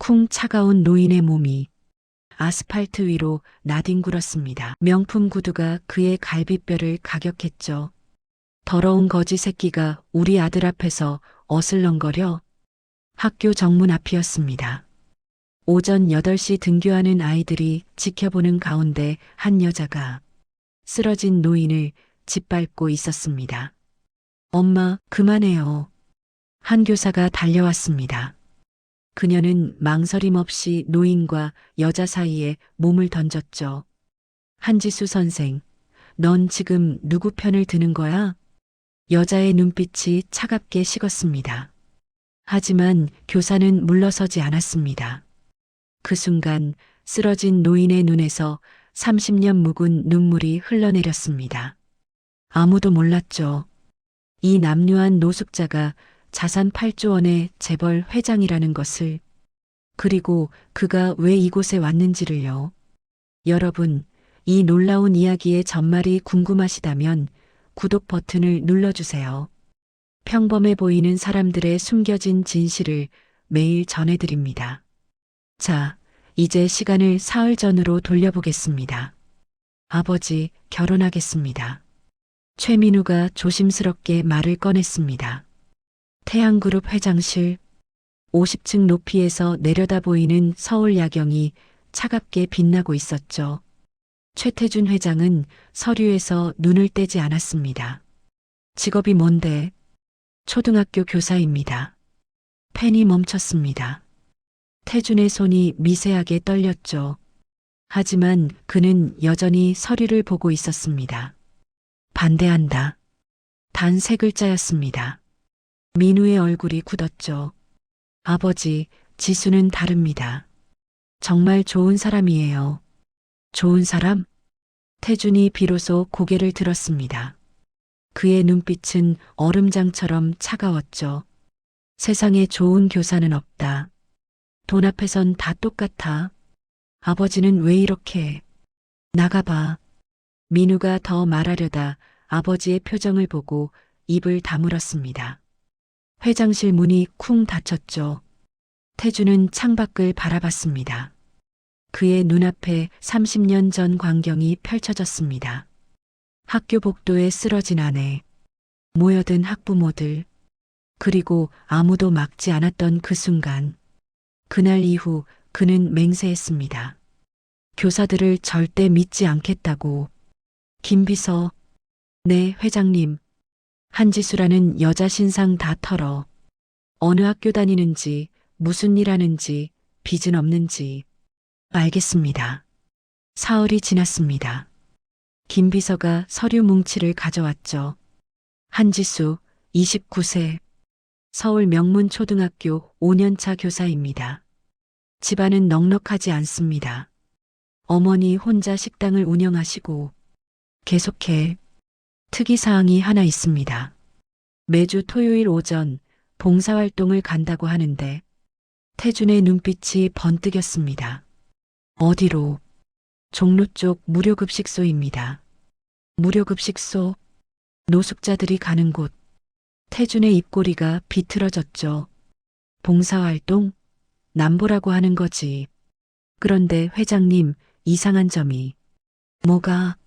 쿵 차가운 노인의 몸이 아스팔트 위로 나뒹굴었습니다. 명품 구두가 그의 갈비뼈를 가격했죠. 더러운 거지 새끼가 우리 아들 앞에서 어슬렁거려. 학교 정문 앞이었습니다. 오전 8시 등교하는 아이들이 지켜보는 가운데 한 여자가 쓰러진 노인을 짓밟고 있었습니다. 엄마, 그만해요. 한 교사가 달려왔습니다. 그녀는 망설임 없이 노인과 여자 사이에 몸을 던졌죠. 한지수 선생, 넌 지금 누구 편을 드는 거야? 여자의 눈빛이 차갑게 식었습니다. 하지만 교사는 물러서지 않았습니다. 그 순간 쓰러진 노인의 눈에서 30년 묵은 눈물이 흘러내렸습니다. 아무도 몰랐죠. 이 남루한 노숙자가 자산 8조 원의 재벌 회장이라는 것을, 그리고 그가 왜 이곳에 왔는지를요. 여러분, 이 놀라운 이야기의 전말이 궁금하시다면 구독 버튼을 눌러주세요. 평범해 보이는 사람들의 숨겨진 진실을 매일 전해드립니다. 자, 이제 시간을 사흘 전으로 돌려보겠습니다. 아버지, 결혼하겠습니다. 최민우가 조심스럽게 말을 꺼냈습니다. 태양그룹 회장실, 50층 높이에서 내려다 보이는 서울 야경이 차갑게 빛나고 있었죠. 최태준 회장은 서류에서 눈을 떼지 않았습니다. 직업이 뭔데? 초등학교 교사입니다. 펜이 멈췄습니다. 태준의 손이 미세하게 떨렸죠. 하지만 그는 여전히 서류를 보고 있었습니다. 반대한다. 단 3글자였습니다. 민우의 얼굴이 굳었죠. 아버지, 지수는 다릅니다. 정말 좋은 사람이에요. 좋은 사람? 태준이 비로소 고개를 들었습니다. 그의 눈빛은 얼음장처럼 차가웠죠. 세상에 좋은 교사는 없다. 돈 앞에선 다 똑같아. 아버지는 왜 이렇게. 나가봐. 민우가 더 말하려다 아버지의 표정을 보고 입을 다물었습니다. 회장실 문이 쿵 닫혔죠. 태준은 창밖을 바라봤습니다. 그의 눈앞에 30년 전 광경이 펼쳐졌습니다. 학교 복도에 쓰러진 아내, 모여든 학부모들, 그리고 아무도 막지 않았던 그 순간. 그날 이후 그는 맹세했습니다. 교사들을 절대 믿지 않겠다고. 김비서, 네, 회장님. 한지수라는 여자 신상 다 털어. 어느 학교 다니는지, 무슨 일 하는지, 빚은 없는지. 알겠습니다. 사흘이 지났습니다. 김비서가 서류 뭉치를 가져왔죠. 한지수, 29세. 서울 명문초등학교 5년차 교사입니다. 집안은 넉넉하지 않습니다. 어머니 혼자 식당을 운영하시고. 계속해. 특이사항이 하나 있습니다. 매주 토요일 오전 봉사활동을 간다고 하는데. 태준의 눈빛이 번뜩였습니다. 어디로? 종로 쪽 무료급식소입니다. 무료급식소? 노숙자들이 가는 곳. 태준의 입꼬리가 비틀어졌죠. 봉사활동? 남보라고 하는 거지. 그런데 회장님, 이상한 점이. 뭐가?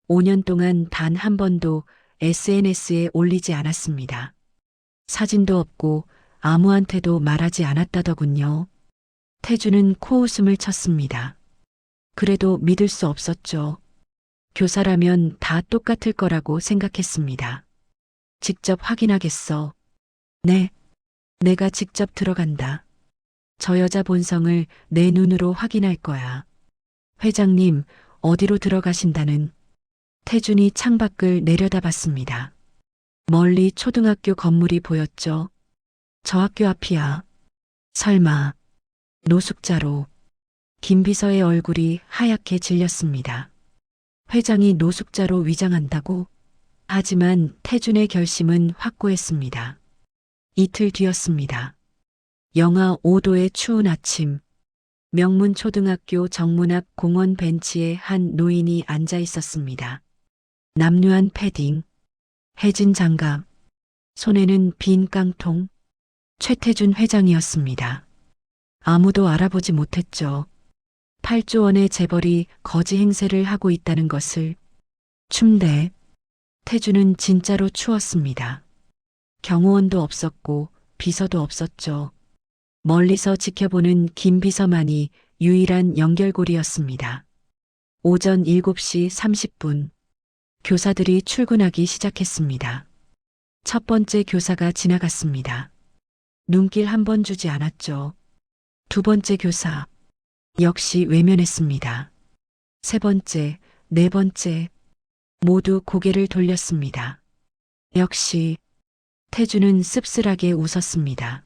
5년 동안 단 한 번도 SNS에 올리지 않았습니다. 사진도 없고 아무한테도 말하지 않았다더군요. 태준은 코웃음을 쳤습니다. 그래도 믿을 수 없었죠. 교사라면 다 똑같을 거라고 생각했습니다. 직접 확인하겠어. 네, 내가 직접 들어간다. 저 여자 본성을 내 눈으로 확인할 거야. 회장님, 어디로 들어가신다는? 태준이 창밖을 내려다봤습니다. 멀리 초등학교 건물이 보였죠. 저 학교 앞이야. 설마, 노숙자로. 김비서의 얼굴이 하얗게 질렸습니다. 회장이 노숙자로 위장한다고? 하지만 태준의 결심은 확고했습니다. 이틀 뒤였습니다. 영하 5도의 추운 아침, 명문초등학교 정문 앞 공원 벤치에 한 노인이 앉아 있었습니다. 남루한 패딩, 해진 장갑, 손에는 빈 깡통. 최태준 회장이었습니다. 아무도 알아보지 못했죠. 8조 원의 재벌이 거지 행세를 하고 있다는 것을. 춤대. 태주는 진짜로 추웠습니다. 경호원도 없었고 비서도 없었죠. 멀리서 지켜보는 김 비서만이 유일한 연결고리였습니다. 오전 7시 30분. 교사들이 출근하기 시작했습니다. 첫 번째 교사가 지나갔습니다. 눈길 한 번 주지 않았죠. 두 번째 교사. 역시 외면했습니다. 세 번째, 네 번째. 모두 고개를 돌렸습니다. 역시. 태주는 씁쓸하게 웃었습니다.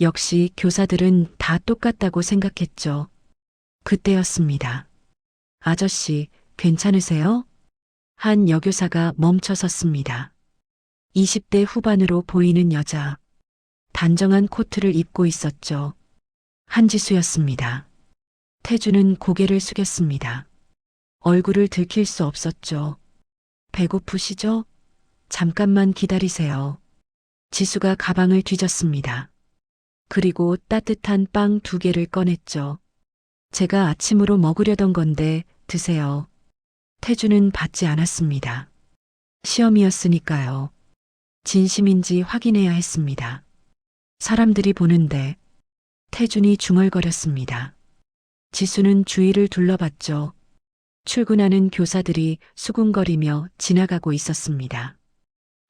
역시 교사들은 다 똑같다고 생각했죠. 그때였습니다. 아저씨, 괜찮으세요? 한 여교사가 멈춰 섰습니다. 20대 후반으로 보이는 여자. 단정한 코트를 입고 있었죠. 한지수였습니다. 태주는 고개를 숙였습니다. 얼굴을 들킬 수 없었죠. 배고프시죠? 잠깐만 기다리세요. 지수가 가방을 뒤졌습니다. 그리고 따뜻한 빵 2개를 꺼냈죠. 제가 아침으로 먹으려던 건데 드세요. 태주는 받지 않았습니다. 시험이었으니까요. 진심인지 확인해야 했습니다. 사람들이 보는데. 태준이 중얼거렸습니다. 지수는 주위를 둘러봤죠. 출근하는 교사들이 수군거리며 지나가고 있었습니다.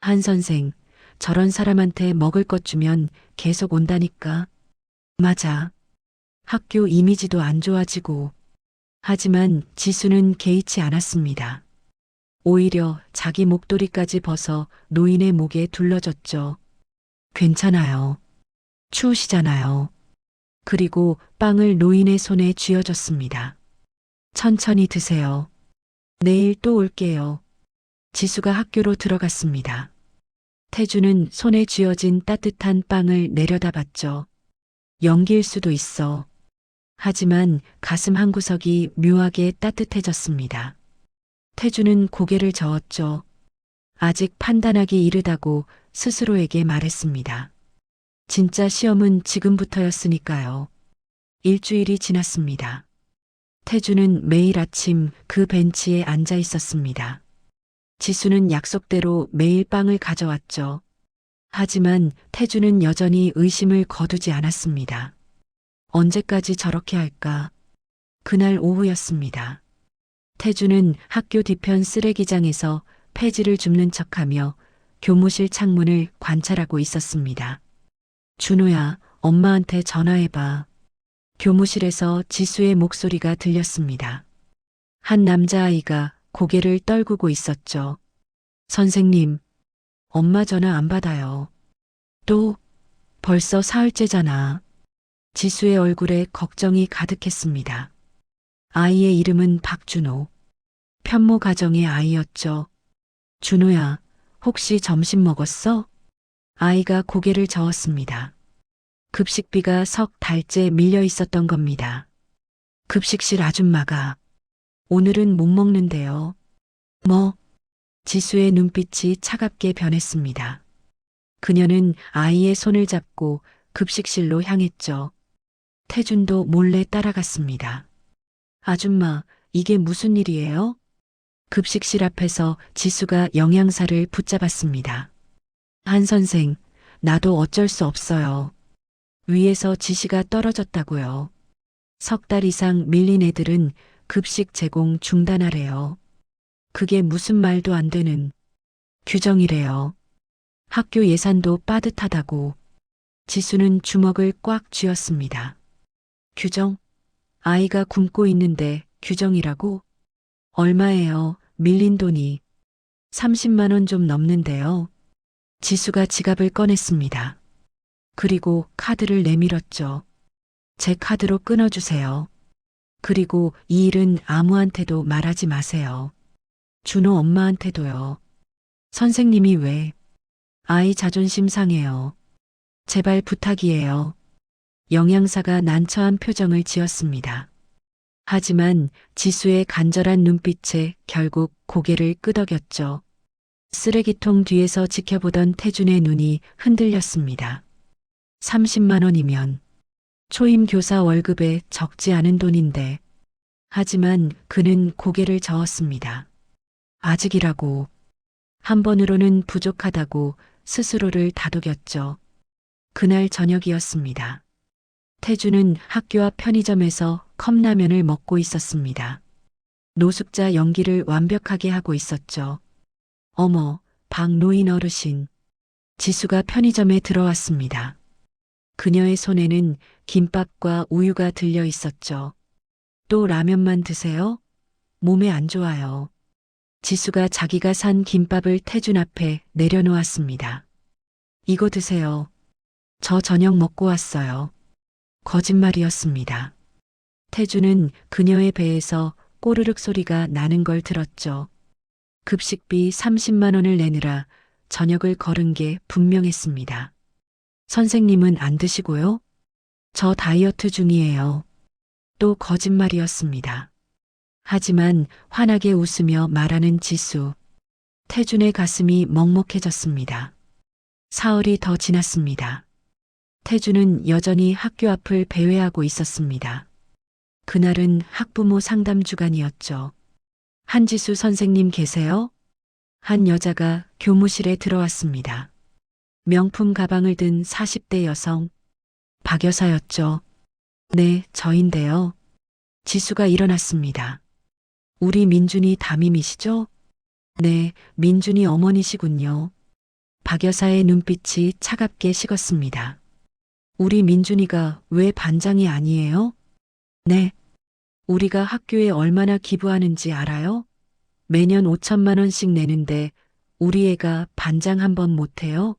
한 선생, 저런 사람한테 먹을 것 주면 계속 온다니까. 맞아. 학교 이미지도 안 좋아지고. 하지만 지수는 개의치 않았습니다. 오히려 자기 목도리까지 벗어 노인의 목에 둘러줬죠. 괜찮아요. 추우시잖아요. 그리고 빵을 노인의 손에 쥐어줬습니다. 천천히 드세요. 내일 또 올게요. 지수가 학교로 들어갔습니다. 태주는 손에 쥐어진 따뜻한 빵을 내려다봤죠. 연기일 수도 있어. 하지만 가슴 한구석이 묘하게 따뜻해졌습니다. 태주는 고개를 저었죠. 아직 판단하기 이르다고 스스로에게 말했습니다. 진짜 시험은 지금부터였으니까요. 일주일이 지났습니다. 태주는 매일 아침 그 벤치에 앉아 있었습니다. 지수는 약속대로 매일 빵을 가져왔죠. 하지만 태주는 여전히 의심을 거두지 않았습니다. 언제까지 저렇게 할까? 그날 오후였습니다. 태주는 학교 뒤편 쓰레기장에서 폐지를 줍는 척하며 교무실 창문을 관찰하고 있었습니다. 준호야, 엄마한테 전화해봐. 교무실에서 지수의 목소리가 들렸습니다. 한 남자아이가 고개를 떨구고 있었죠. 선생님, 엄마 전화 안 받아요. 또, 벌써 사흘째잖아. 지수의 얼굴에 걱정이 가득했습니다. 아이의 이름은 박준호. 편모 가정의 아이였죠. 준호야, 혹시 점심 먹었어? 아이가 고개를 저었습니다. 급식비가 석 달째 밀려 있었던 겁니다. 급식실 아줌마가 오늘은 못 먹는데요. 뭐? 지수의 눈빛이 차갑게 변했습니다. 그녀는 아이의 손을 잡고 급식실로 향했죠. 태준도 몰래 따라갔습니다. 아줌마, 이게 무슨 일이에요? 급식실 앞에서 지수가 영양사를 붙잡았습니다. 한 선생, 나도 어쩔 수 없어요. 위에서 지시가 떨어졌다고요. 석 달 이상 밀린 애들은 급식 제공 중단하래요. 그게 무슨 말도 안 되는 규정이래요. 학교 예산도 빠듯하다고. 지수는 주먹을 꽉 쥐었습니다. 규정? 아이가 굶고 있는데 규정이라고? 얼마예요? 밀린 돈이 30만 원 좀 넘는데요. 지수가 지갑을 꺼냈습니다. 그리고 카드를 내밀었죠. 제 카드로 끊어주세요. 그리고 이 일은 아무한테도 말하지 마세요. 준호 엄마한테도요. 선생님이 왜? 아이 자존심 상해요. 제발 부탁이에요. 영양사가 난처한 표정을 지었습니다. 하지만 지수의 간절한 눈빛에 결국 고개를 끄덕였죠. 쓰레기통 뒤에서 지켜보던 태준의 눈이 흔들렸습니다. 30만 원이면 초임 교사 월급에 적지 않은 돈인데. 하지만 그는 고개를 저었습니다. 아직이라고. 한 번으로는 부족하다고 스스로를 다독였죠. 그날 저녁이었습니다. 태주는 학교 앞 편의점에서 컵라면을 먹고 있었습니다. 노숙자 연기를 완벽하게 하고 있었죠. 어머, 박노인 어르신. 지수가 편의점에 들어왔습니다. 그녀의 손에는 김밥과 우유가 들려 있었죠. 또 라면만 드세요? 몸에 안 좋아요. 지수가 자기가 산 김밥을 태준 앞에 내려놓았습니다. 이거 드세요. 저 저녁 먹고 왔어요. 거짓말이었습니다. 태주는 그녀의 배에서 꼬르륵 소리가 나는 걸 들었죠. 급식비 30만 원을 내느라 저녁을 걸은 게 분명했습니다. 선생님은 안 드시고요? 저 다이어트 중이에요. 또 거짓말이었습니다. 하지만 환하게 웃으며 말하는 지수. 태준의 가슴이 먹먹해졌습니다. 사흘이 더 지났습니다. 태준은 여전히 학교 앞을 배회하고 있었습니다. 그날은 학부모 상담 주간이었죠. 한지수 선생님 계세요? 한 여자가 교무실에 들어왔습니다. 명품 가방을 든 40대 여성. 박 여사였죠. 네, 저인데요. 지수가 일어났습니다. 우리 민준이 담임이시죠? 네, 민준이 어머니시군요. 박 여사의 눈빛이 차갑게 식었습니다. 우리 민준이가 왜 반장이 아니에요? 네. 우리가 학교에 얼마나 기부하는지 알아요? 매년 5천만 원씩 내는데 우리 애가 반장 한 번 못해요?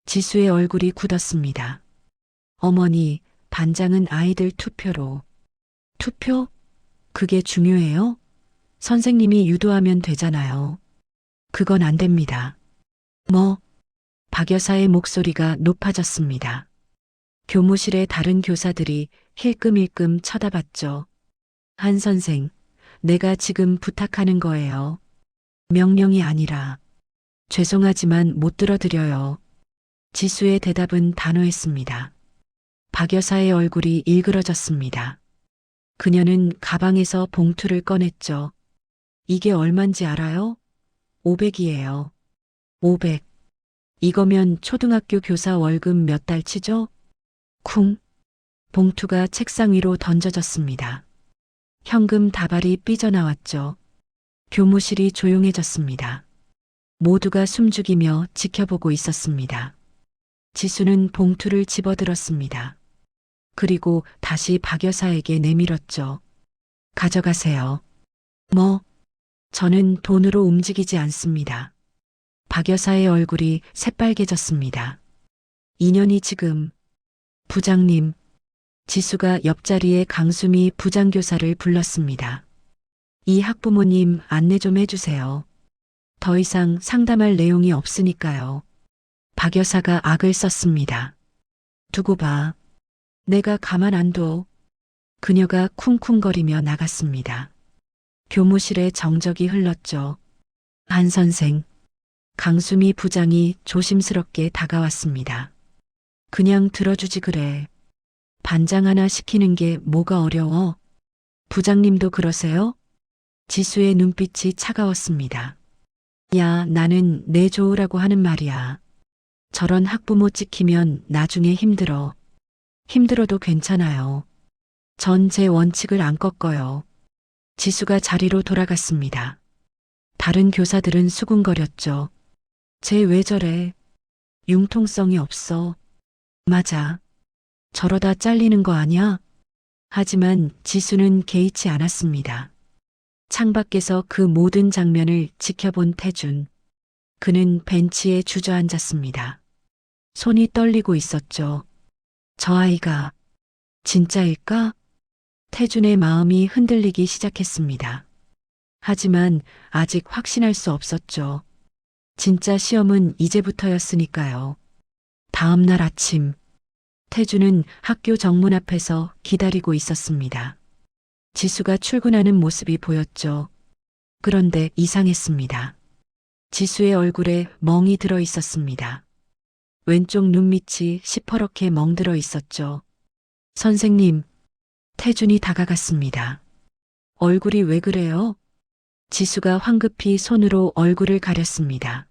지수의 얼굴이 굳었습니다. 어머니, 반장은 아이들 투표로. 투표? 그게 중요해요? 선생님이 유도하면 되잖아요. 그건 안 됩니다. 뭐? 박 여사의 목소리가 높아졌습니다. 교무실의 다른 교사들이 힐끔힐끔 쳐다봤죠. 한 선생, 내가 지금 부탁하는 거예요. 명령이 아니라. 죄송하지만 못 들어드려요. 지수의 대답은 단호했습니다. 박 여사의 얼굴이 일그러졌습니다. 그녀는 가방에서 봉투를 꺼냈죠. 이게 얼만지 알아요? 500이에요. 500. 이거면 초등학교 교사 월급 몇 달치죠? 쿵. 봉투가 책상 위로 던져졌습니다. 현금 다발이 삐져나왔죠. 교무실이 조용해졌습니다. 모두가 숨죽이며 지켜보고 있었습니다. 지수는 봉투를 집어들었습니다. 그리고 다시 박 여사에게 내밀었죠. 가져가세요. 뭐? 저는 돈으로 움직이지 않습니다. 박 여사의 얼굴이 새빨개졌습니다. 2년이 지금. 부장님. 지수가 옆자리에 강수미 부장교사를 불렀습니다. 이 학부모님 안내 좀 해주세요. 더 이상 상담할 내용이 없으니까요. 박 여사가 악을 썼습니다. 두고 봐. 내가 가만 안 둬. 그녀가 쿵쿵거리며 나갔습니다. 교무실에 정적이 흘렀죠. 한 선생. 강수미 부장이 조심스럽게 다가왔습니다. 그냥 들어주지 그래. 반장 하나 시키는 게 뭐가 어려워? 부장님도 그러세요? 지수의 눈빛이 차가웠습니다. 야, 나는 내 좋으라고 하는 말이야. 저런 학부모 찍히면 나중에 힘들어. 힘들어도 괜찮아요. 전 제 원칙을 안 꺾어요. 지수가 자리로 돌아갔습니다. 다른 교사들은 수군거렸죠. 쟤 왜 저래? 융통성이 없어. 맞아. 저러다 잘리는 거 아냐? 하지만 지수는 개의치 않았습니다. 창밖에서 그 모든 장면을 지켜본 태준. 그는 벤치에 주저앉았습니다. 손이 떨리고 있었죠. 저 아이가 진짜일까? 태준의 마음이 흔들리기 시작했습니다. 하지만 아직 확신할 수 없었죠. 진짜 시험은 이제부터였으니까요. 다음 날 아침, 태준은 학교 정문 앞에서 기다리고 있었습니다. 지수가 출근하는 모습이 보였죠. 그런데 이상했습니다. 지수의 얼굴에 멍이 들어 있었습니다. 왼쪽 눈밑이 시퍼렇게 멍들어 있었죠. 선생님, 태준이 다가갔습니다. 얼굴이 왜 그래요? 지수가 황급히 손으로 얼굴을 가렸습니다.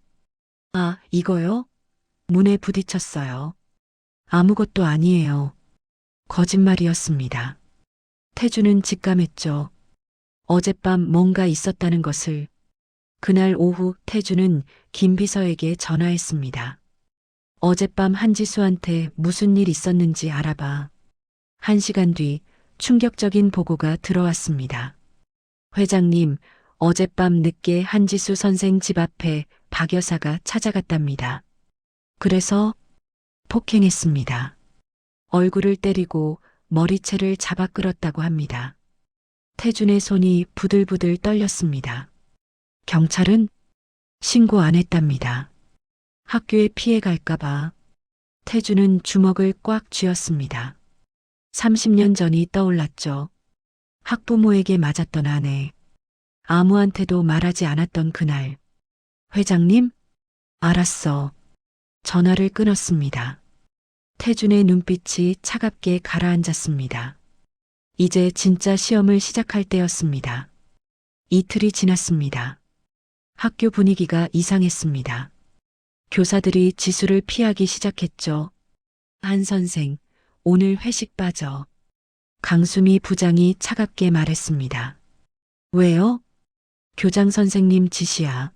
아, 이거요? 문에 부딪혔어요. 아무것도 아니에요. 거짓말이었습니다. 태주는 직감했죠. 어젯밤 뭔가 있었다는 것을. 그날 오후 태주는 김 비서에게 전화했습니다. 어젯밤 한지수한테 무슨 일 있었는지 알아봐. 1시간 뒤 충격적인 보고가 들어왔습니다. 회장님, 어젯밤 늦게 한지수 선생 집 앞에 박 여사가 찾아갔답니다. 그래서 폭행했습니다. 얼굴을 때리고 머리채를 잡아 끌었다고 합니다. 태준의 손이 부들부들 떨렸습니다. 경찰은 신고 안 했답니다. 학교에 피해 갈까봐. 태준은 주먹을 꽉 쥐었습니다. 30년 전이 떠올랐죠. 학부모에게 맞았던 아내. 아무한테도 말하지 않았던 그날. 회장님? 알았어. 전화를 끊었습니다. 태준의 눈빛이 차갑게 가라앉았습니다. 이제 진짜 시험을 시작할 때였습니다. 이틀이 지났습니다. 학교 분위기가 이상했습니다. 교사들이 지수를 피하기 시작했죠. 한 선생, 오늘 회식 빠져. 강수미 부장이 차갑게 말했습니다. 왜요? 교장 선생님 지시야.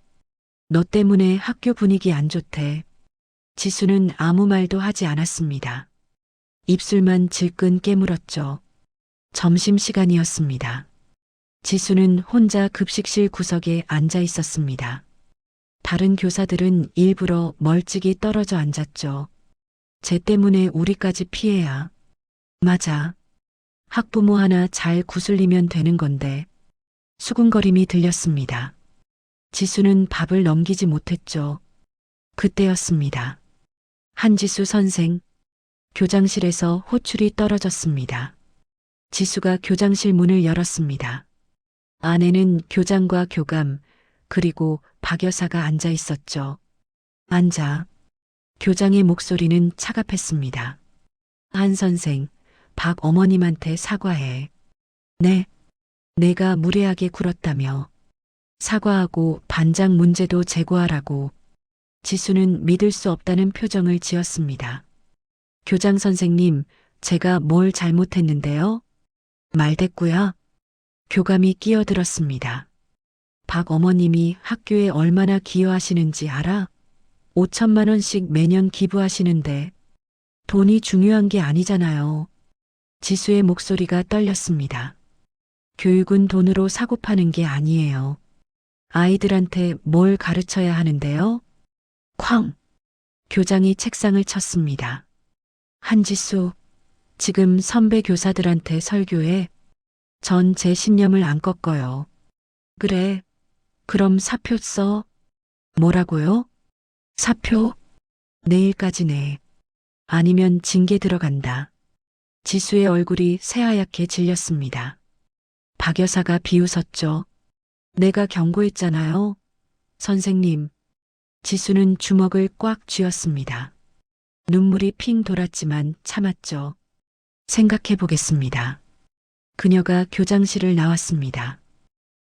너 때문에 학교 분위기 안 좋대. 지수는 아무 말도 하지 않았습니다. 입술만 질끈 깨물었죠. 점심시간이었습니다. 지수는 혼자 급식실 구석에 앉아 있었습니다. 다른 교사들은 일부러 멀찍이 떨어져 앉았죠. 쟤 때문에 우리까지 피해야. 맞아. 학부모 하나 잘 구슬리면 되는 건데. 수군거림이 들렸습니다. 지수는 밥을 넘기지 못했죠. 그때였습니다. 한지수 선생. 교장실에서 호출이 떨어졌습니다. 지수가 교장실 문을 열었습니다. 안에는 교장과 교감, 그리고 박 여사가 앉아 있었죠. 앉아. 교장의 목소리는 차갑했습니다. 한 선생, 박 어머님한테 사과해. 네. 내가 무례하게 굴었다며. 사과하고 반장 문제도 제고하라고. 지수는 믿을 수 없다는 표정을 지었습니다. 교장 선생님, 제가 뭘 잘못했는데요? 말대꾸야. 교감이 끼어들었습니다. 박 어머님이 학교에 얼마나 기여하시는지 알아? 5천만 원씩 매년 기부하시는데 돈이 중요한 게 아니잖아요. 지수의 목소리가 떨렸습니다. 교육은 돈으로 사고 파는 게 아니에요. 아이들한테 뭘 가르쳐야 하는데요? 쾅! 교장이 책상을 쳤습니다. 한지수, 지금 선배 교사들한테 설교해. 전 제 신념을 안 꺾어요. 그래. 그럼 사표 써. 뭐라고요? 사표? 내일까지 내. 아니면 징계 들어간다. 지수의 얼굴이 새하얗게 질렸습니다. 박 여사가 비웃었죠. 내가 경고했잖아요. 선생님. 지수는 주먹을 꽉 쥐었습니다. 눈물이 핑 돌았지만 참았죠. 생각해 보겠습니다. 그녀가 교장실을 나왔습니다.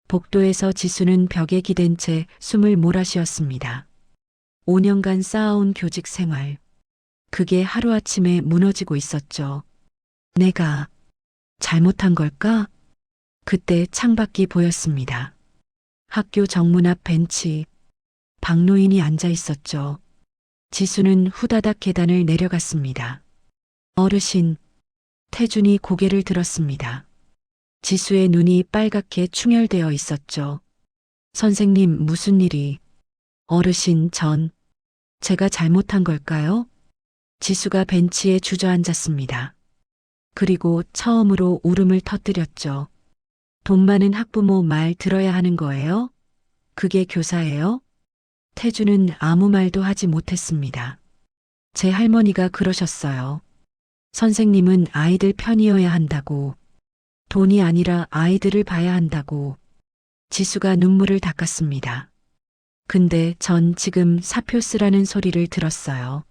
복도에서 지수는 벽에 기댄 채 숨을 몰아쉬었습니다. 5년간 쌓아온 교직 생활. 그게 하루아침에 무너지고 있었죠. 내가 잘못한 걸까? 그때 창밖이 보였습니다. 학교 정문 앞 벤치. 박노인이 앉아 있었죠. 지수는 후다닥 계단을 내려갔습니다. 어르신. 태준이 고개를 들었습니다. 지수의 눈이 빨갛게 충혈되어 있었죠. 선생님, 무슨 일이? 어르신, 제가 잘못한 걸까요? 지수가 벤치에 주저앉았습니다. 그리고 처음으로 울음을 터뜨렸죠. 돈 많은 학부모 말 들어야 하는 거예요? 그게 교사예요? 태주는 아무 말도 하지 못했습니다. 제 할머니가 그러셨어요. 선생님은 아이들 편이어야 한다고. 돈이 아니라 아이들을 봐야 한다고. 지수가 눈물을 닦았습니다. 근데 전 지금 사표 쓰라는 소리를 들었어요.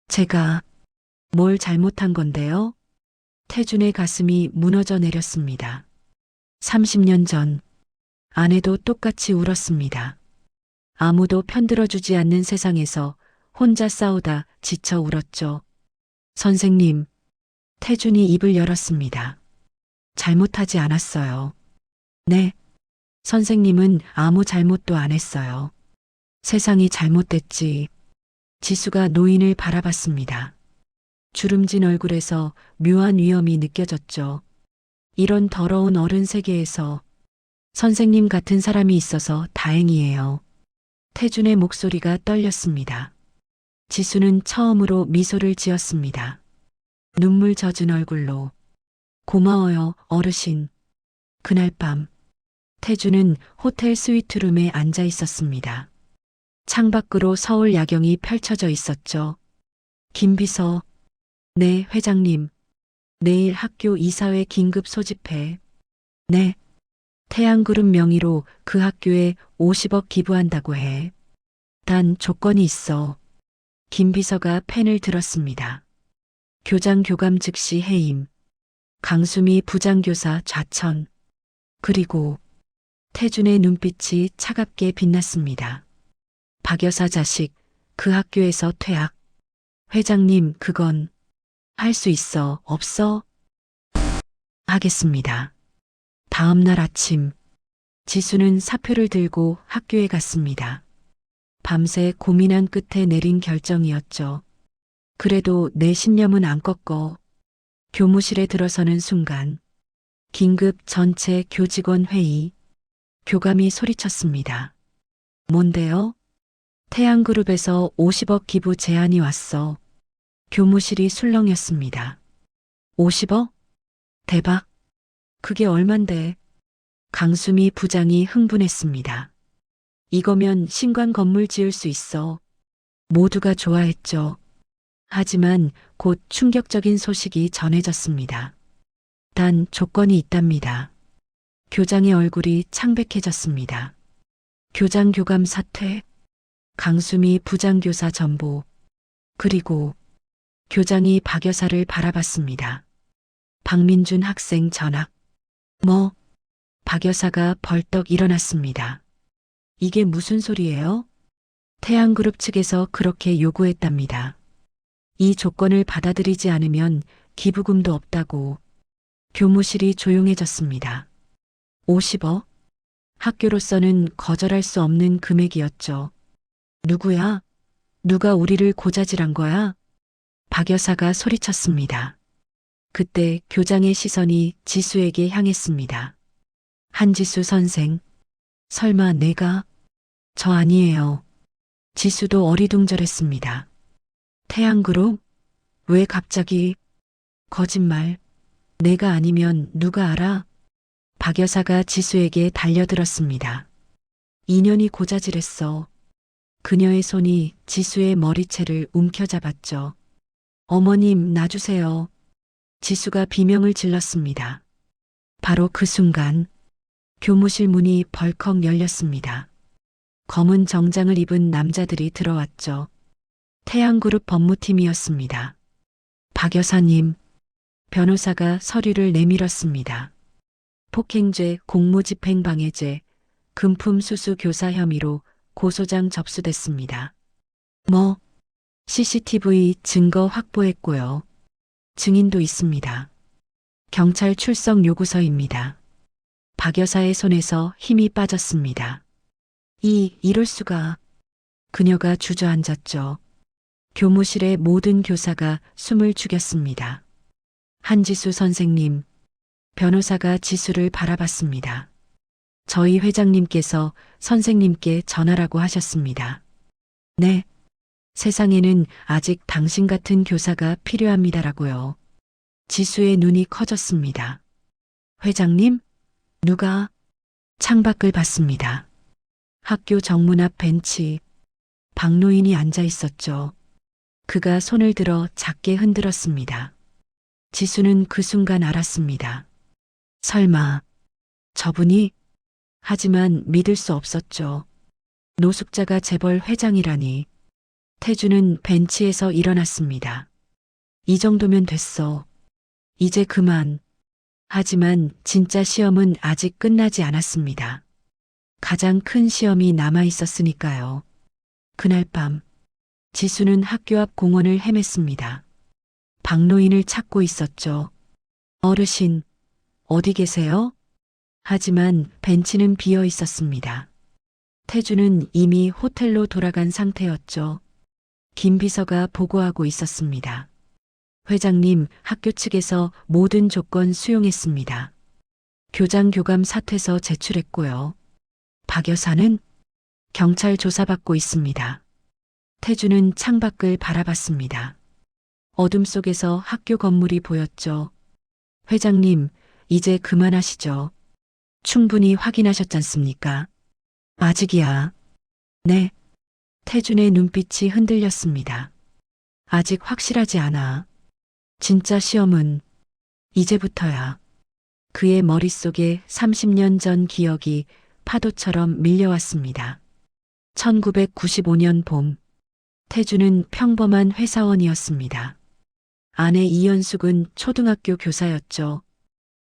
제가 뭘 잘못한 건데요? 태준의 가슴이 무너져 내렸습니다. 30년 전 아내도 똑같이 울었습니다. 아무도 편들어주지 않는 세상에서 혼자 싸우다 지쳐 울었죠. 선생님, 태준이 입을 열었습니다. 잘못하지 않았어요. 네, 선생님은 아무 잘못도 안 했어요. 세상이 잘못됐지. 지수가 노인을 바라봤습니다. 주름진 얼굴에서 묘한 위험이 느껴졌죠. 이런 더러운 어른 세계에서 선생님 같은 사람이 있어서 다행이에요. 태준의 목소리가 떨렸습니다. 지수는 처음으로 미소를 지었습니다. 눈물 젖은 얼굴로. 고마워요, 어르신. 그날 밤, 태준은 호텔 스위트룸에 앉아 있었습니다. 창밖으로 서울 야경이 펼쳐져 있었죠. 김비서, 네, 회장님. 내일 학교 이사회 긴급 소집해. 네. 태양그룹 명의로 그 학교에 50억 기부한다고 해. 단 조건이 있어. 김비서가 펜을 들었습니다. 교장 교감 즉시 해임. 강수미 부장교사 좌천. 그리고 태준의 눈빛이 차갑게 빛났습니다. 박 여사 자식, 그 학교에서 퇴학. 회장님, 그건 할 수 있어, 없어? 하겠습니다. 다음 날 아침, 지수는 사표를 들고 학교에 갔습니다. 밤새 고민한 끝에 내린 결정이었죠. 그래도 내 신념은 안 꺾어. 교무실에 들어서는 순간, 긴급 전체 교직원 회의, 교감이 소리쳤습니다. 뭔데요? 태양그룹에서 50억 기부 제안이 왔어. 교무실이 술렁였습니다. 50억? 대박. 그게 얼만데? 강수미 부장이 흥분했습니다. 이거면 신관 건물 지을 수 있어. 모두가 좋아했죠. 하지만 곧 충격적인 소식이 전해졌습니다. 단 조건이 있답니다. 교장의 얼굴이 창백해졌습니다. 교장 교감 사퇴, 강수미 부장교사 전보, 그리고 교장이 박 여사를 바라봤습니다. 박민준 학생 전학. 뭐? 박 여사가 벌떡 일어났습니다. 이게 무슨 소리예요? 태양그룹 측에서 그렇게 요구했답니다. 이 조건을 받아들이지 않으면 기부금도 없다고. 교무실이 조용해졌습니다. 50억? 학교로서는 거절할 수 없는 금액이었죠. 누구야? 누가 우리를 고자질한 거야? 박 여사가 소리쳤습니다. 그때 교장의 시선이 지수에게 향했습니다. 한지수 선생, 설마 내가? 저 아니에요. 지수도 어리둥절했습니다. 태양그룹? 왜 갑자기? 거짓말. 내가 아니면 누가 알아? 박 여사가 지수에게 달려들었습니다. 인연이 고자질했어. 그녀의 손이 지수의 머리채를 움켜잡았죠. 어머님, 놔주세요. 지수가 비명을 질렀습니다. 바로 그 순간 교무실 문이 벌컥 열렸습니다. 검은 정장을 입은 남자들이 들어왔죠. 태양그룹 법무팀이었습니다. 박 여사님, 변호사가 서류를 내밀었습니다. 폭행죄, 공무집행방해죄, 금품수수 교사 혐의로 고소장 접수됐습니다. 뭐? CCTV 증거 확보했고요. 증인도 있습니다. 경찰 출석 요구서입니다. 박 여사의 손에서 힘이 빠졌습니다. 이럴 수가. 그녀가 주저앉았죠. 교무실의 모든 교사가 숨을 죽였습니다. 한지수 선생님, 변호사가 지수를 바라봤습니다. 저희 회장님께서 선생님께 전하라고 하셨습니다. 네. 세상에는 아직 당신 같은 교사가 필요합니다라고요. 지수의 눈이 커졌습니다. 회장님? 누가? 창밖을 봤습니다. 학교 정문 앞 벤치. 박노인이 앉아 있었죠. 그가 손을 들어 작게 흔들었습니다. 지수는 그 순간 알았습니다. 설마 저분이? 하지만 믿을 수 없었죠. 노숙자가 재벌 회장이라니. 태주는 벤치에서 일어났습니다. 이 정도면 됐어. 이제 그만. 하지만 진짜 시험은 아직 끝나지 않았습니다. 가장 큰 시험이 남아 있었으니까요. 그날 밤, 지수는 학교 앞 공원을 헤맸습니다. 박노인을 찾고 있었죠. 어르신, 어디 계세요? 하지만 벤치는 비어 있었습니다. 태주는 이미 호텔로 돌아간 상태였죠. 김 비서가 보고하고 있었습니다. 회장님, 학교 측에서 모든 조건 수용했습니다. 교장 교감 사퇴서 제출했고요. 박 여사는 경찰 조사받고 있습니다. 태주는 창밖을 바라봤습니다. 어둠 속에서 학교 건물이 보였죠. 회장님, 이제 그만하시죠. 충분히 확인하셨잖습니까? 아직이야. 네. 태준의 눈빛이 흔들렸습니다. 아직 확실하지 않아. 진짜 시험은 이제부터야. 그의 머릿속에 30년 전 기억이 파도처럼 밀려왔습니다. 1995년 봄, 태주는 평범한 회사원이었습니다. 아내 이연숙은 초등학교 교사였죠.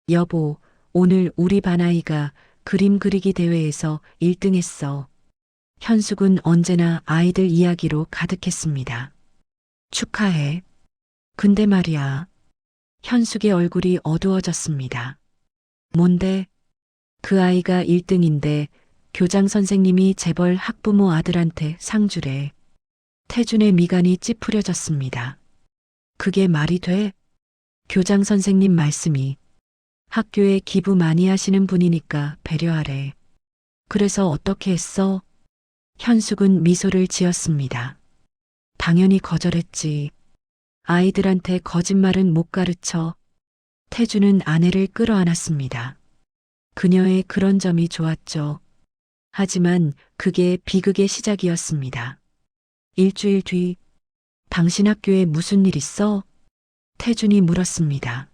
여보, 오늘 우리 반 아이가 그림 그리기 대회에서 1등 했어. 현숙은 언제나 아이들 이야기로 가득했습니다. 축하해. 근데 말이야. 현숙의 얼굴이 어두워졌습니다. 뭔데? 그 아이가 1등인데 교장 선생님이 재벌 학부모 아들한테 상 주래. 태준의 미간이 찌푸려졌습니다. 그게 말이 돼? 교장 선생님 말씀이 학교에 기부 많이 하시는 분이니까 배려하래. 그래서 어떻게 했어? 현숙은 미소를 지었습니다. 당연히 거절했지. 아이들한테 거짓말은 못 가르쳐. 태주는 아내를 끌어안았습니다. 그녀의 그런 점이 좋았죠. 하지만 그게 비극의 시작이었습니다. 일주일 뒤, 당신 학교에 무슨 일 있어? 태준이 물었습니다.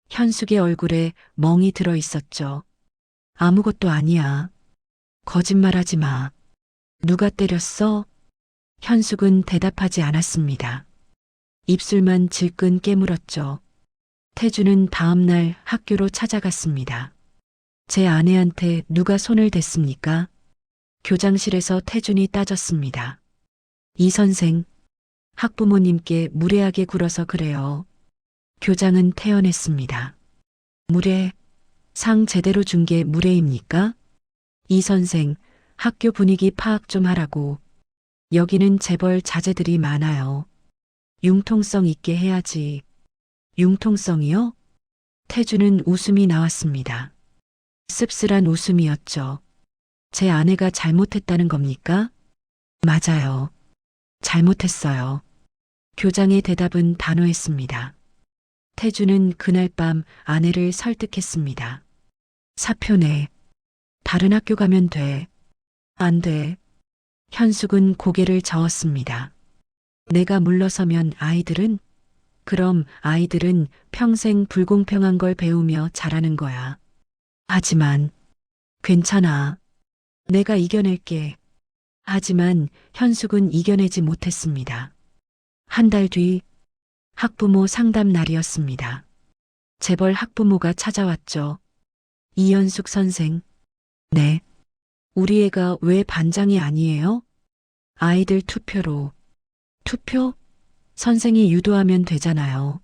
현숙의 얼굴에 멍이 들어 있었죠. 아무것도 아니야. 거짓말하지 마. 누가 때렸어? 현숙은 대답하지 않았습니다. 입술만 질끈 깨물었죠. 태주는 다음 날 학교로 찾아갔습니다. 제 아내한테 누가 손을 댔습니까? 교장실에서 태준이 따졌습니다. 이 선생, 학부모님께 무례하게 굴어서 그래요. 교장은 태연했습니다. 무례, 상 제대로 준 게 무례입니까? 이 선생, 학교 분위기 파악 좀 하라고. 여기는 재벌 자제들이 많아요. 융통성 있게 해야지. 융통성이요? 태주는 웃음이 나왔습니다. 씁쓸한 웃음이었죠. 제 아내가 잘못했다는 겁니까? 맞아요. 잘못했어요. 교장의 대답은 단호했습니다. 태주는 그날 밤 아내를 설득했습니다. 사표 내. 다른 학교 가면 돼. 안 돼. 현숙은 고개를 저었습니다. 내가 물러서면 아이들은? 그럼 아이들은 평생 불공평한 걸 배우며 자라는 거야. 하지만 괜찮아. 내가 이겨낼게. 하지만 현숙은 이겨내지 못했습니다. 한 달 뒤 학부모 상담 날이었습니다. 재벌 학부모가 찾아왔죠. 이연숙 선생. 네. 우리 애가 왜 반장이 아니에요? 아이들 투표로. 투표? 선생이 유도하면 되잖아요.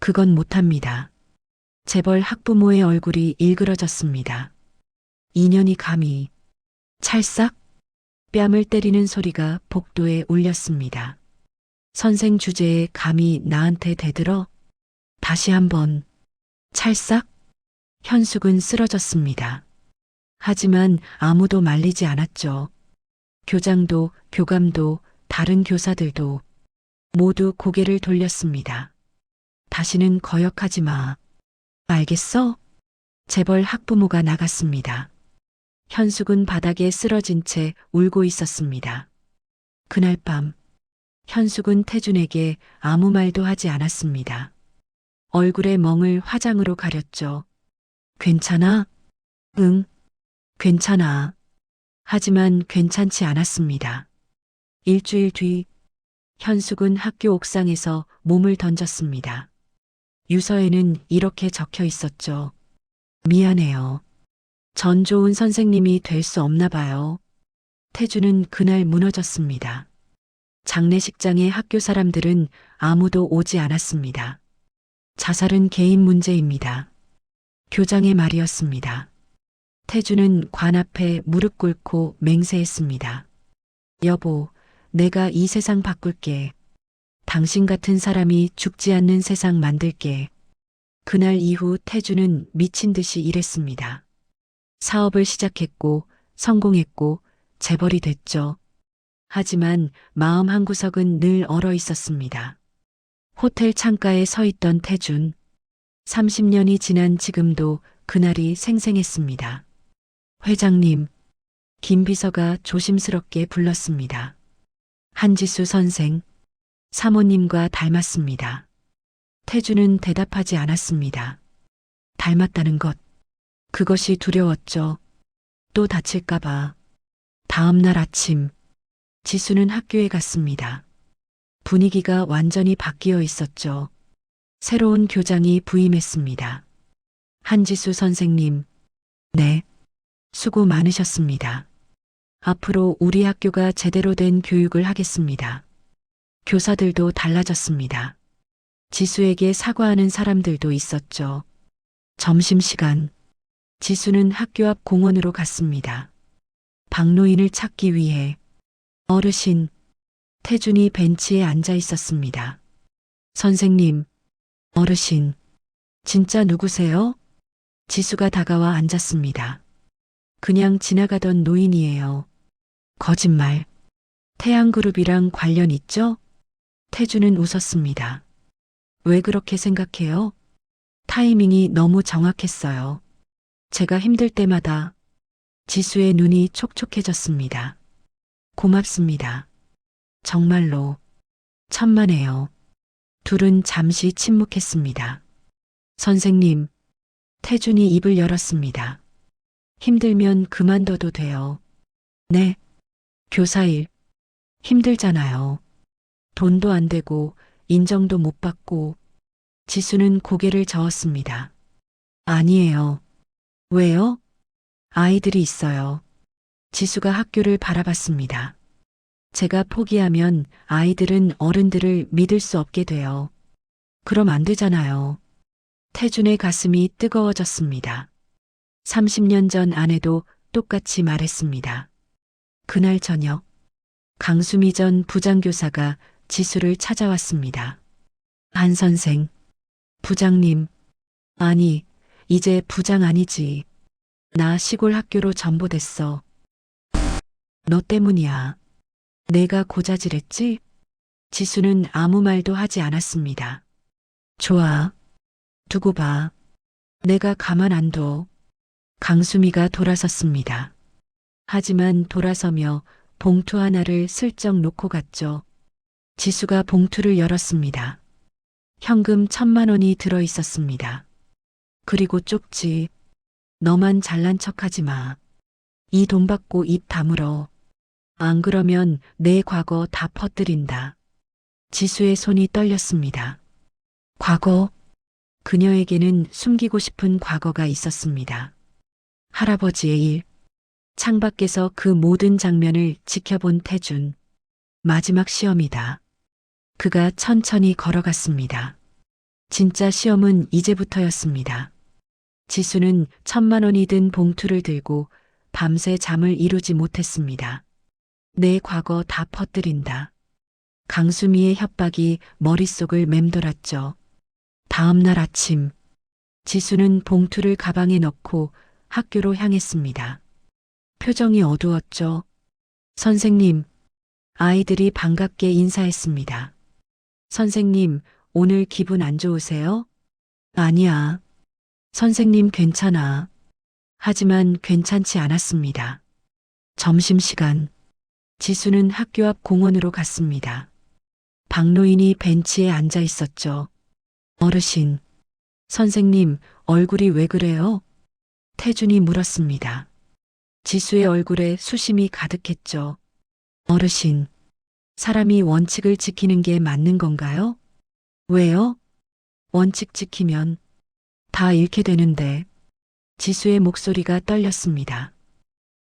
그건 못합니다. 재벌 학부모의 얼굴이 일그러졌습니다. 2년이 감히. 찰싹? 뺨을 때리는 소리가 복도에 울렸습니다. 선생 주제에 감히 나한테 대들어? 다시 한번. 찰싹? 현숙은 쓰러졌습니다. 하지만 아무도 말리지 않았죠. 교장도, 교감도, 다른 교사들도 모두 고개를 돌렸습니다. 다시는 거역하지 마. 알겠어? 재벌 학부모가 나갔습니다. 현숙은 바닥에 쓰러진 채 울고 있었습니다. 그날 밤, 현숙은 태준에게 아무 말도 하지 않았습니다. 얼굴의 멍을 화장으로 가렸죠. 괜찮아? 응, 괜찮아. 하지만 괜찮지 않았습니다. 일주일 뒤, 현숙은 학교 옥상에서 몸을 던졌습니다. 유서에는 이렇게 적혀 있었죠. 미안해요. 전 좋은 선생님이 될 수 없나 봐요. 태주는 그날 무너졌습니다. 장례식장에 학교 사람들은 아무도 오지 않았습니다. 자살은 개인 문제입니다. 교장의 말이었습니다. 태주는 관 앞에 무릎 꿇고 맹세했습니다. 여보, 내가 이 세상 바꿀게. 당신 같은 사람이 죽지 않는 세상 만들게. 그날 이후 태주는 미친 듯이 일했습니다. 사업을 시작했고 성공했고 재벌이 됐죠. 하지만 마음 한구석은 늘 얼어 있었습니다. 호텔 창가에 서 있던 태준. 30년이 지난 지금도 그날이 생생했습니다. 회장님, 김 비서가 조심스럽게 불렀습니다. 한지수 선생, 사모님과 닮았습니다. 태주는 대답하지 않았습니다. 닮았다는 것, 그것이 두려웠죠. 또 다칠까봐. 다음 날 아침, 지수는 학교에 갔습니다. 분위기가 완전히 바뀌어 있었죠. 새로운 교장이 부임했습니다. 한지수 선생님, 네, 수고 많으셨습니다. 앞으로 우리 학교가 제대로 된 교육을 하겠습니다. 교사들도 달라졌습니다. 지수에게 사과하는 사람들도 있었죠. 점심시간, 지수는 학교 앞 공원으로 갔습니다. 박노인을 찾기 위해. 어르신, 태준이 벤치에 앉아 있었습니다. 선생님, 어르신, 진짜 누구세요? 지수가 다가와 앉았습니다. 그냥 지나가던 노인이에요. 거짓말. 태양그룹이랑 관련 있죠? 태주는 웃었습니다. 왜 그렇게 생각해요? 타이밍이 너무 정확했어요. 제가 힘들 때마다. 지수의 눈이 촉촉해졌습니다. 고맙습니다. 정말로. 천만에요. 둘은 잠시 침묵했습니다. 선생님, 태준이 입을 열었습니다. 힘들면 그만둬도 돼요. 네. 교사일. 힘들잖아요. 돈도 안 되고 인정도 못 받고. 지수는 고개를 저었습니다. 아니에요. 왜요? 아이들이 있어요. 지수가 학교를 바라봤습니다. 제가 포기하면 아이들은 어른들을 믿을 수 없게 돼요. 그럼 안 되잖아요. 태준의 가슴이 뜨거워졌습니다. 30년 전 아내도 똑같이 말했습니다. 그날 저녁, 강수미 전 부장교사가 지수를 찾아왔습니다. 한 선생, 부장님, 아니, 이제 부장 아니지. 나 시골 학교로 전보됐어. 너 때문이야. 내가 고자질했지? 지수는 아무 말도 하지 않았습니다. 좋아. 두고 봐. 내가 가만 안 둬. 강수미가 돌아섰습니다. 하지만 돌아서며 봉투 하나를 슬쩍 놓고 갔죠. 지수가 봉투를 열었습니다. 현금 1,000만 원이 들어 있었습니다. 그리고 쪽지. 너만 잘난 척하지 마. 이 돈 받고 입 다물어. 안 그러면 내 과거 다 퍼뜨린다. 지수의 손이 떨렸습니다. 과거? 그녀에게는 숨기고 싶은 과거가 있었습니다. 할아버지의 일. 창밖에서 그 모든 장면을 지켜본 태준. 마지막 시험이다. 그가 천천히 걸어갔습니다. 진짜 시험은 이제부터였습니다. 지수는 1,000만 원이 든 봉투를 들고 밤새 잠을 이루지 못했습니다. 내 과거 다 퍼뜨린다. 강수미의 협박이 머릿속을 맴돌았죠. 다음 날 아침, 지수는 봉투를 가방에 넣고 학교로 향했습니다. 표정이 어두웠죠. 선생님, 아이들이 반갑게 인사했습니다. 선생님, 오늘 기분 안 좋으세요? 아니야. 선생님 괜찮아. 하지만 괜찮지 않았습니다. 점심시간, 지수는 학교 앞 공원으로 갔습니다. 박노인이 벤치에 앉아 있었죠. 어르신, 선생님, 얼굴이 왜 그래요? 태준이 물었습니다. 지수의 얼굴에 수심이 가득했죠. 어르신, 사람이 원칙을 지키는 게 맞는 건가요? 왜요? 원칙 지키면 다 잃게 되는데. 지수의 목소리가 떨렸습니다.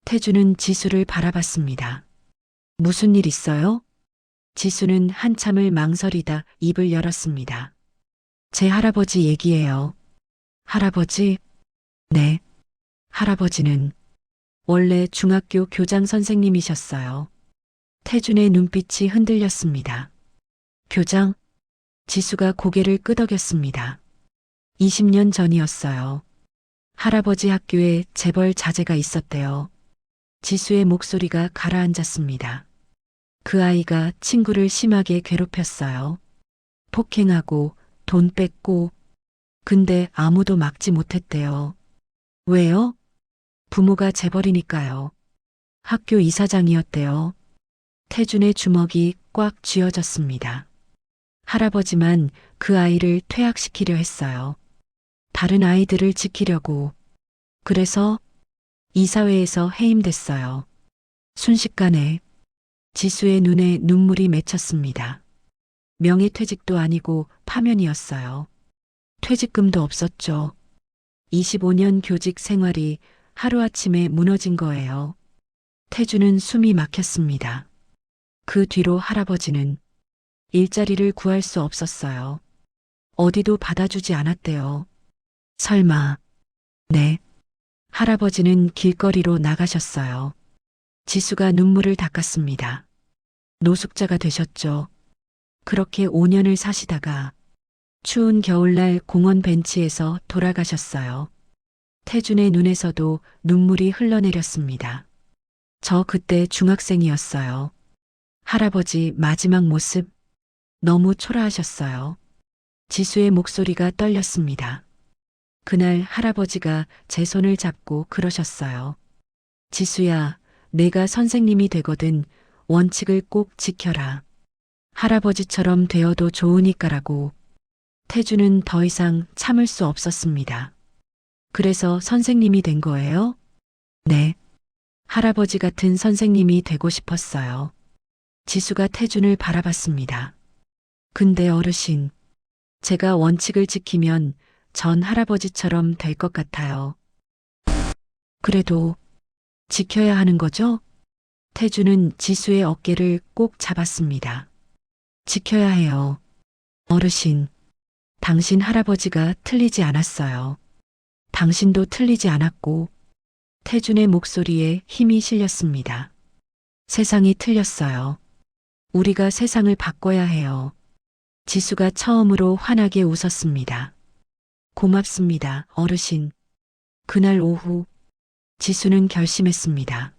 태주는 지수를 바라봤습니다. 무슨 일 있어요? 지수는 한참을 망설이다 입을 열었습니다. 제 할아버지 얘기예요. 할아버지? 네. 할아버지는 원래 중학교 교장 선생님이셨어요. 태준의 눈빛이 흔들렸습니다. 교장? 지수가 고개를 끄덕였습니다. 20년 전이었어요. 할아버지 학교에 재벌 자제가 있었대요. 지수의 목소리가 가라앉았습니다. 그 아이가 친구를 심하게 괴롭혔어요. 폭행하고 돈 뺏고. 근데 아무도 막지 못했대요. 왜요? 부모가 재벌이니까요. 학교 이사장이었대요. 태준의 주먹이 꽉 쥐어졌습니다. 할아버지만 그 아이를 퇴학시키려 했어요. 다른 아이들을 지키려고. 그래서 이사회에서 해임됐어요. 순식간에 지수의 눈에 눈물이 맺혔습니다. 명예퇴직도 아니고 파면이었어요. 퇴직금도 없었죠. 25년 교직 생활이 하루아침에 무너진 거예요. 태주는 숨이 막혔습니다. 그 뒤로 할아버지는 일자리를 구할 수 없었어요. 어디도 받아주지 않았대요. 설마. 네. 할아버지는 길거리로 나가셨어요. 지수가 눈물을 닦았습니다. 노숙자가 되셨죠. 그렇게 5년을 사시다가 추운 겨울날 공원 벤치에서 돌아가셨어요. 태준의 눈에서도 눈물이 흘러내렸습니다. 저 그때 중학생이었어요. 할아버지 마지막 모습 너무 초라하셨어요. 지수의 목소리가 떨렸습니다. 그날 할아버지가 제 손을 잡고 그러셨어요. 지수야, 내가 선생님이 되거든 원칙을 꼭 지켜라. 할아버지처럼 되어도 좋으니까라고. 태주는 더 이상 참을 수 없었습니다. 그래서 선생님이 된 거예요? 네. 할아버지 같은 선생님이 되고 싶었어요. 지수가 태준을 바라봤습니다. 근데 어르신, 제가 원칙을 지키면 전 할아버지처럼 될 것 같아요. 그래도 지켜야 하는 거죠? 태주는 지수의 어깨를 꼭 잡았습니다. 지켜야 해요. 어르신, 당신 할아버지가 틀리지 않았어요. 당신도 틀리지 않았고. 태준의 목소리에 힘이 실렸습니다. 세상이 틀렸어요. 우리가 세상을 바꿔야 해요. 지수가 처음으로 환하게 웃었습니다. 고맙습니다, 어르신. 그날 오후 지수는 결심했습니다.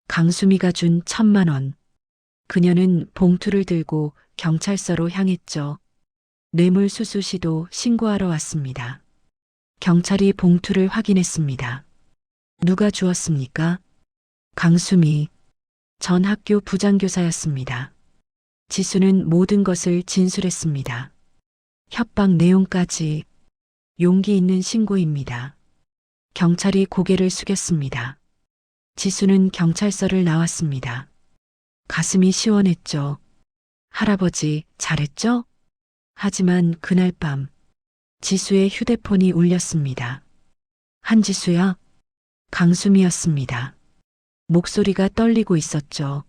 강수미가 준 1,000만 원. 그녀는 봉투를 들고 경찰서로 향했죠. 뇌물수수 시도 신고하러 왔습니다. 경찰이 봉투를 확인했습니다. 누가 주었습니까? 강수미. 전 학교 부장교사였습니다. 지수는 모든 것을 진술했습니다. 협박 내용까지. 용기 있는 신고입니다. 경찰이 고개를 숙였습니다. 지수는 경찰서를 나왔습니다. 가슴이 시원했죠. 할아버지, 잘했죠? 하지만 그날 밤 지수의 휴대폰이 울렸습니다. 한지수야? 강수미였습니다. 목소리가 떨리고 있었죠.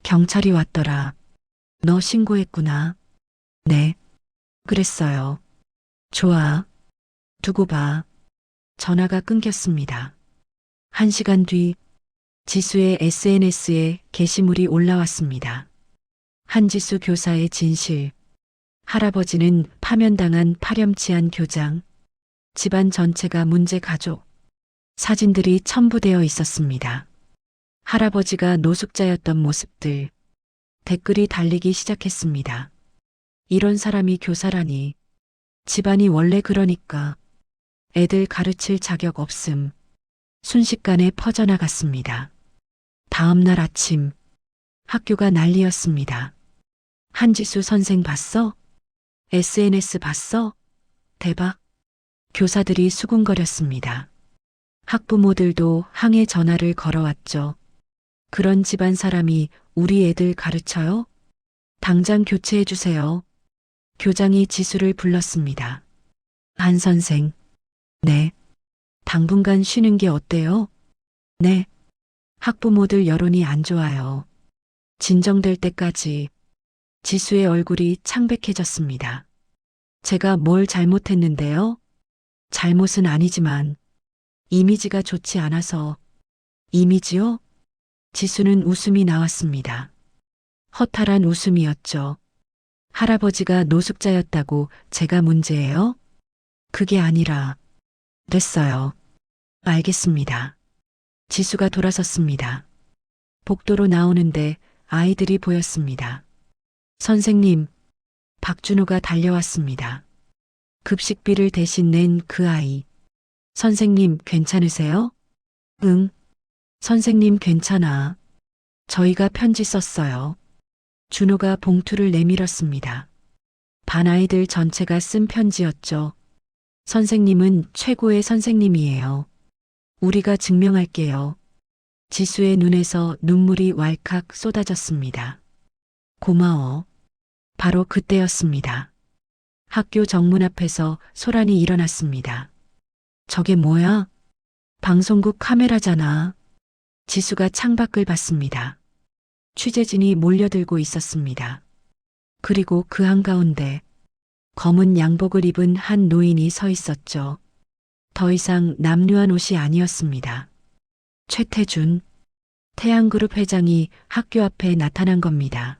경찰이 왔더라. 너 신고했구나. 네. 그랬어요. 좋아. 두고 봐. 전화가 끊겼습니다. 1시간 뒤 지수의 SNS에 게시물이 올라왔습니다. 한지수 교사의 진실. 할아버지는 파면당한 파렴치한 교장. 집안 전체가 문제 가족. 사진들이 첨부되어 있었습니다. 할아버지가 노숙자였던 모습들. 댓글이 달리기 시작했습니다. 이런 사람이 교사라니. 집안이 원래 그러니까. 애들 가르칠 자격 없음. 순식간에 퍼져나갔습니다. 다음 날 아침 학교가 난리였습니다. 한지수 선생 봤어? SNS 봤어? 대박. 교사들이 수군거렸습니다. 학부모들도 항해 전화를 걸어왔죠. 그런 집안 사람이 우리 애들 가르쳐요? 당장 교체해 주세요. 교장이 지수를 불렀습니다. 한 선생. 네. 당분간 쉬는 게 어때요? 네. 학부모들 여론이 안 좋아요. 진정될 때까지. 지수의 얼굴이 창백해졌습니다. 제가 뭘 잘못했는데요? 잘못은 아니지만 이미지가 좋지 않아서. 이미지요? 지수는 웃음이 나왔습니다. 허탈한 웃음이었죠. 할아버지가 노숙자였다고 제가 문제예요? 그게 아니라. 됐어요. 알겠습니다. 지수가 돌아섰습니다. 복도로 나오는데 아이들이 보였습니다. 선생님, 박준호가 달려왔습니다. 급식비를 대신 낸 그 아이. 선생님 괜찮으세요? 응. 선생님 괜찮아. 저희가 편지 썼어요. 준호가 봉투를 내밀었습니다. 반 아이들 전체가 쓴 편지였죠. 선생님은 최고의 선생님이에요. 우리가 증명할게요. 지수의 눈에서 눈물이 왈칵 쏟아졌습니다. 고마워. 바로 그때였습니다. 학교 정문 앞에서 소란이 일어났습니다. 저게 뭐야? 방송국 카메라잖아. 지수가 창밖을 봤습니다. 취재진이 몰려들고 있었습니다. 그리고 그 한가운데 검은 양복을 입은 한 노인이 서 있었죠. 더 이상 남루한 옷이 아니었습니다. 최태준, 태양그룹 회장이 학교 앞에 나타난 겁니다.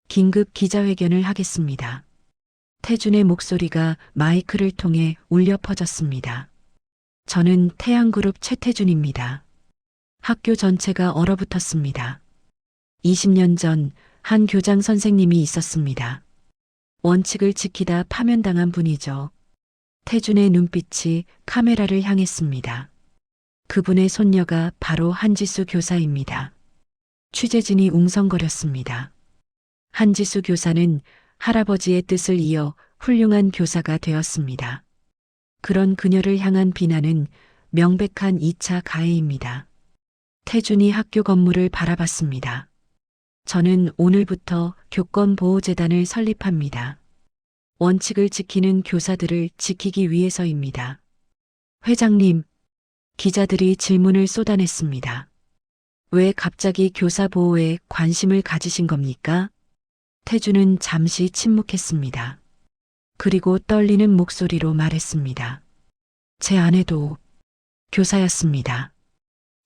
긴급 기자회견을 하겠습니다. 태준의 목소리가 마이크를 통해 울려 퍼졌습니다. 저는 태양그룹 최태준입니다. 학교 전체가 얼어붙었습니다. 20년 전 한 교장 선생님이 있었습니다. 원칙을 지키다 파면당한 분이죠. 태준의 눈빛이 카메라를 향했습니다. 그분의 손녀가 바로 한지수 교사입니다. 취재진이 웅성거렸습니다. 한지수 교사는 할아버지의 뜻을 이어 훌륭한 교사가 되었습니다. 그런 그녀를 향한 비난은 명백한 2차 가해입니다. 태준이 학교 건물을 바라봤습니다. 저는 오늘부터 교권보호재단을 설립합니다. 원칙을 지키는 교사들을 지키기 위해서입니다. 회장님, 기자들이 질문을 쏟아냈습니다. 왜 갑자기 교사 보호에 관심을 가지신 겁니까? 태준은 잠시 침묵했습니다. 그리고 떨리는 목소리로 말했습니다. 제 아내도 교사였습니다.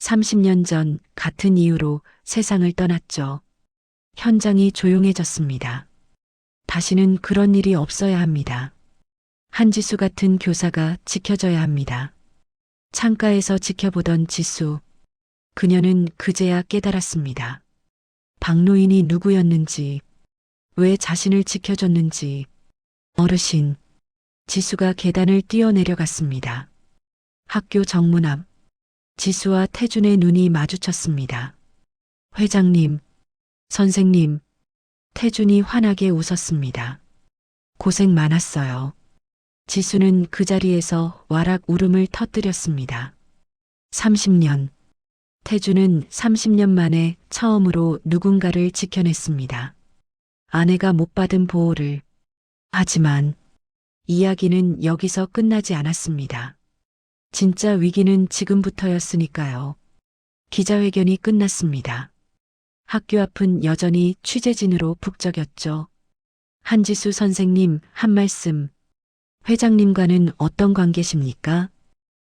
30년 전 같은 이유로 세상을 떠났죠. 현장이 조용해졌습니다. 다시는 그런 일이 없어야 합니다. 한지수 같은 교사가 지켜져야 합니다. 창가에서 지켜보던 지수. 그녀는 그제야 깨달았습니다. 박노인이 누구였는지, 왜 자신을 지켜줬는지. 어르신. 지수가 계단을 뛰어내려갔습니다. 학교 정문 앞. 지수와 태준의 눈이 마주쳤습니다. 회장님, 선생님. 태준이 환하게 웃었습니다. 고생 많았어요. 지수는 그 자리에서 와락 울음을 터뜨렸습니다. 30년. 태준은 30년 만에 처음으로 누군가를 지켜냈습니다. 아내가 못 받은 보호를. 하지만 이야기는 여기서 끝나지 않았습니다. 진짜 위기는 지금부터였으니까요. 기자회견이 끝났습니다. 학교 앞은 여전히 취재진으로 북적였죠. 한지수 선생님, 한 말씀. 회장님과는 어떤 관계십니까?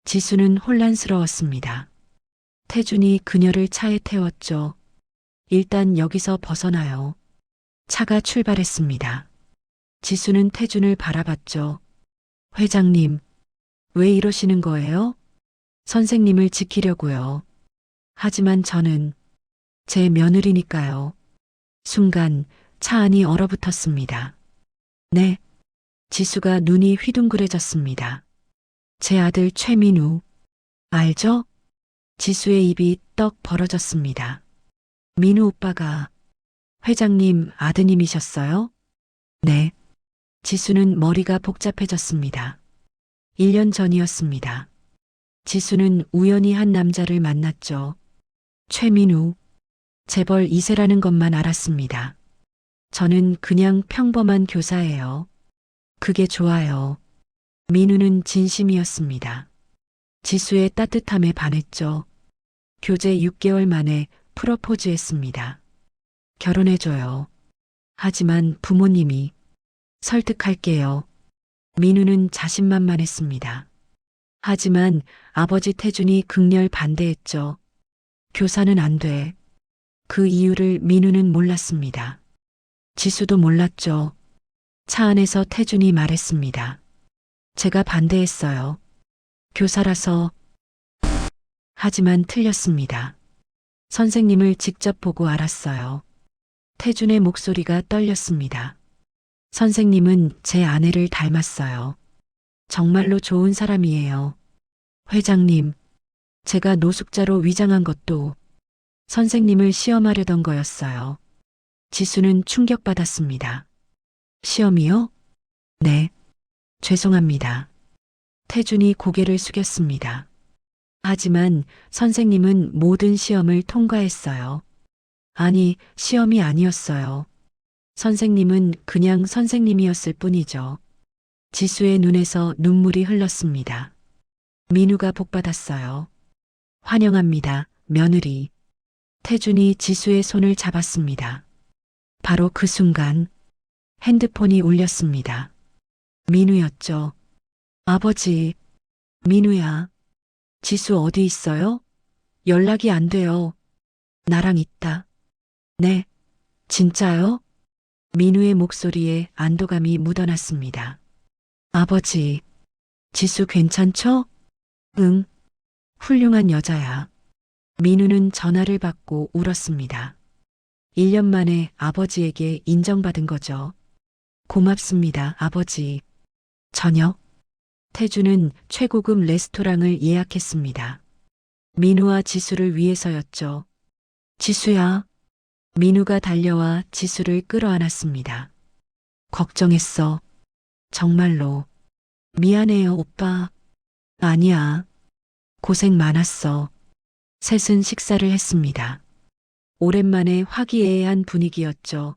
지수는 혼란스러웠습니다. 태준이 그녀를 차에 태웠죠. 일단 여기서 벗어나요. 차가 출발했습니다. 지수는 태준을 바라봤죠. 회장님, 왜 이러시는 거예요? 선생님을 지키려고요. 하지만 저는 제 며느리니까요. 순간 차 안이 얼어붙었습니다. 네. 지수가 눈이 휘둥그레졌습니다. 제 아들 최민우. 알죠? 지수의 입이 떡 벌어졌습니다. 민우 오빠가 회장님 아드님이셨어요? 네. 지수는 머리가 복잡해졌습니다. 1년 전이었습니다. 지수는 우연히 한 남자를 만났죠. 최민우. 재벌 2세라는 것만 알았습니다. 저는 그냥 평범한 교사예요. 그게 좋아요. 민우는 진심이었습니다. 지수의 따뜻함에 반했죠. 교제 6개월 만에 프러포즈했습니다. 결혼해줘요. 하지만 부모님이 설득할게요. 민우는 자신만만했습니다. 하지만 아버지 태준이 극렬 반대했죠. 교사는 안 돼. 그 이유를 민우는 몰랐습니다. 지수도 몰랐죠. 차 안에서 태준이 말했습니다. 제가 반대했어요. 교사라서. 하지만 틀렸습니다. 선생님을 직접 보고 알았어요. 태준의 목소리가 떨렸습니다. 선생님은 제 아내를 닮았어요. 정말로 좋은 사람이에요. 회장님, 제가 노숙자로 위장한 것도 선생님을 시험하려던 거였어요. 지수는 충격받았습니다. 시험이요? 네. 죄송합니다. 태준이 고개를 숙였습니다. 하지만 선생님은 모든 시험을 통과했어요. 아니, 시험이 아니었어요. 선생님은 그냥 선생님이었을 뿐이죠. 지수의 눈에서 눈물이 흘렀습니다. 민우가 복받았어요. 환영합니다, 며느리. 태준이 지수의 손을 잡았습니다. 바로 그 순간 핸드폰이 울렸습니다. 민우였죠. 아버지, 민우야. 지수 어디 있어요? 연락이 안 돼요. 나랑 있다. 네, 진짜요? 민우의 목소리에 안도감이 묻어났습니다. 아버지, 지수 괜찮죠? 응, 훌륭한 여자야. 민우는 전화를 받고 울었습니다. 1년 만에 아버지에게 인정받은 거죠. 고맙습니다, 아버지. 저녁, 태주는 최고급 레스토랑을 예약했습니다. 민우와 지수를 위해서였죠. 지수야. 민우가 달려와 지수를 끌어안았습니다. 걱정했어. 정말로. 미안해요, 오빠. 아니야. 고생 많았어. 셋은 식사를 했습니다. 오랜만에 화기애애한 분위기였죠.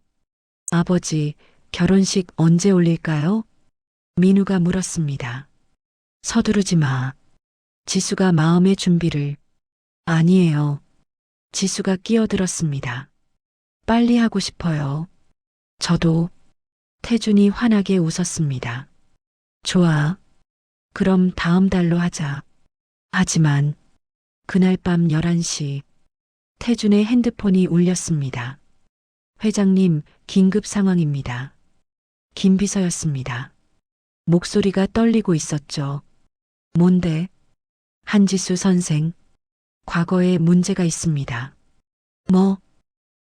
아버지, 결혼식 언제 올릴까요? 민우가 물었습니다. 서두르지 마. 지수가 마음의 준비를. 아니에요. 지수가 끼어들었습니다. 빨리 하고 싶어요. 저도. 태준이 환하게 웃었습니다. 좋아. 그럼 다음 달로 하자. 하지만 그날 밤 11시 태준의 핸드폰이 울렸습니다. 회장님, 긴급 상황입니다. 김 비서였습니다. 목소리가 떨리고 있었죠. 뭔데? 한지수 선생. 과거에 문제가 있습니다. 뭐?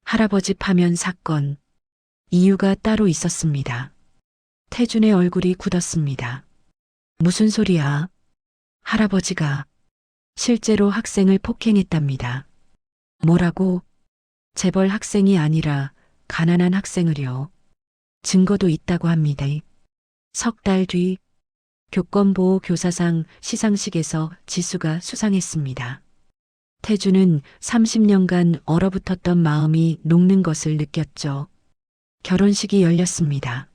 할아버지 파면 사건. 이유가 따로 있었습니다. 태준의 얼굴이 굳었습니다. 무슨 소리야? 할아버지가 실제로 학생을 폭행했답니다. 뭐라고? 재벌 학생이 아니라 가난한 학생을요. 증거도 있다고 합니다. 석 달 뒤 교권보호 교사상 시상식에서 지수가 수상했습니다. 태주는 30년간 얼어붙었던 마음이 녹는 것을 느꼈죠. 결혼식이 열렸습니다.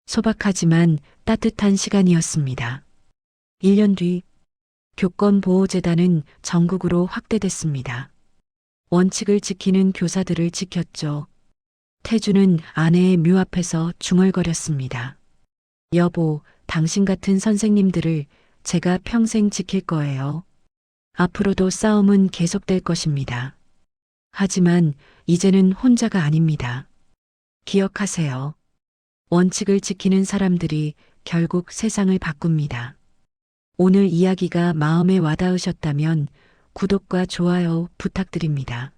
소박하지만 따뜻한 시간이었습니다. 1년 뒤 교권보호재단은 전국으로 확대됐습니다. 원칙을 지키는 교사들을 지켰죠. 태주는 아내의 묘 앞에서 중얼거렸습니다. 여보, 당신 같은 선생님들을 제가 평생 지킬 거예요. 앞으로도 싸움은 계속될 것입니다. 하지만 이제는 혼자가 아닙니다. 기억하세요. 원칙을 지키는 사람들이 결국 세상을 바꿉니다. 오늘 이야기가 마음에 와닿으셨다면 구독과 좋아요 부탁드립니다.